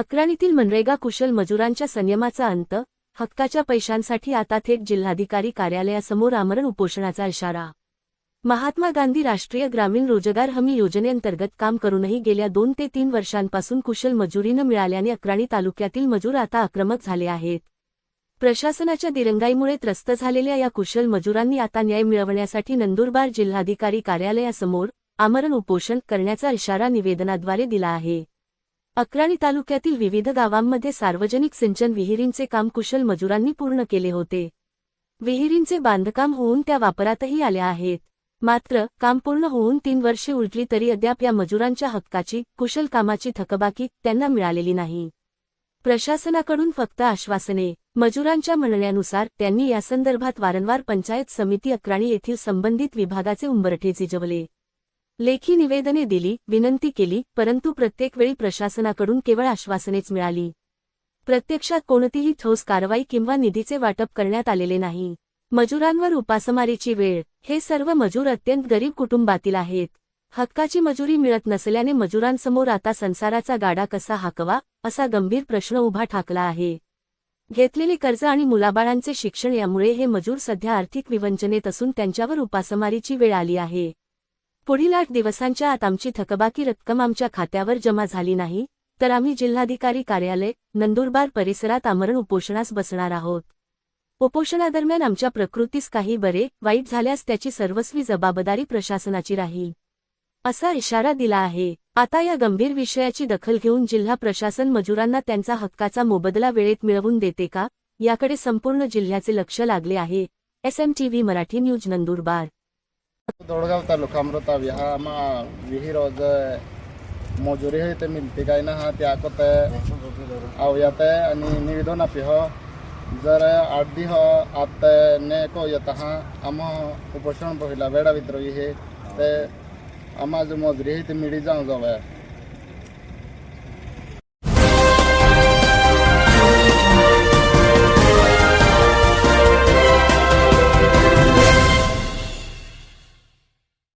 अक्राणीतील मनरेगा कुशल मजुरांच्या संयमाचा अंत, हक्काच्या पैशांसाठी आता थेट जिल्हाधिकारी कार्यालयासमोर आमरण उपोषणाचा इशारा। महात्मा गांधी राष्ट्रीय ग्रामीण रोजगार हमी योजनेअंतर्गत काम करूनही गेल्या 2 ते 3 वर्षांपासून कुशल मजुरी न मिळाल्याने अक्राणी तालुक्यातील मजूर आता आक्रमक झाले आहेत। प्रशासनाच्या दिरंगाईमुळे त्रस्त झालेल्या या कुशल मजुरांनी आता न्याय मिळवण्यासाठी नंदुरबार जिल्हाधिकारी कार्यालयासमोर आमरण उपोषण करण्याचा इशारा निवेदनाद्वारे दिला आहे। अक्राणी तालुक्यातील विविध गावांमध्ये सार्वजनिक सिंचन विहिरींचे काम कुशल मजुरांनी पूर्ण केले होते। विहिरींचे बांधकाम होऊन त्या वापरातही आल्या आहेत। मात्र काम पूर्ण होऊन 3 वर्षे उलटली तरी अद्याप या मजुरांच्या हक्काची कुशल कामाची थकबाकी त्यांना मिळालेली नाही। प्रशासनाकडून फक्त आश्वासने। मजुरांच्या म्हणण्यानुसार त्यांनी यासंदर्भात वारंवार पंचायत समिती अक्राणी येथील संबंधित विभागाचे उंबरठे झिजवले, लेखी निवेदने दिली, विनंती केली, परंतु प्रत्येक वेळी प्रशासनाकडून केवळ आश्वासनेच मिळाली। प्रत्यक्षात कोणतीही ठोस कारवाई किंवा निधीचे वाटप करण्यात आलेले नाही। मजुरांवर उपासमारीची वेळ। हे सर्व मजूर अत्यंत गरीब कुटुंबातील आहेत। हक्काची मजुरी मिळत नसल्याने मजुरांसमोर आता संसाराचा गाडा कसा हाकवा असा गंभीर प्रश्न उभा ठाकला आहे। घेतलेले कर्ज आणि मुलाबाळांचे शिक्षण यामुळे हे मजूर सध्या आर्थिक विवंचनेत असून त्यांच्यावर उपासमारीची वेळ आली आहे। पुढील 8 दिवसांच्या आत आमची थकबाकी रक्कम आमच्या खात्यावर जमा झाली नाही तर आम्ही जिल्हाधिकारी कार्यालय नंदुरबार परिसरात आमरण उपोषणास बसणार आहोत। उपोषणादरम्यान आमच्या प्रकृतीस काही बरे वाईट झाल्यास त्याची सर्वस्वी जबाबदारी प्रशासनाची राहील, असा इशारा दिला आहे। आता या गंभीर विषयाची दखल घेऊन जिल्हा प्रशासन मजुरांना त्यांचा हक्काचा मोबदला वेळेत मिळवून देते का याकडे संपूर्ण जिल्ह्याचे लक्ष लागले आहे। SMTV Marathi news Nandurbar. दोडगाव तालुका अमृता विहा विहीर मजुरी है मिलती काय ना हा त्याकत आवयात आणि निवेदन आपी हो जर आधी हो आत ने को यता आम उपोषण बहिला बेड़ा विद्रोही है ते आम जो मजुरी है मिली जाऊ जावे।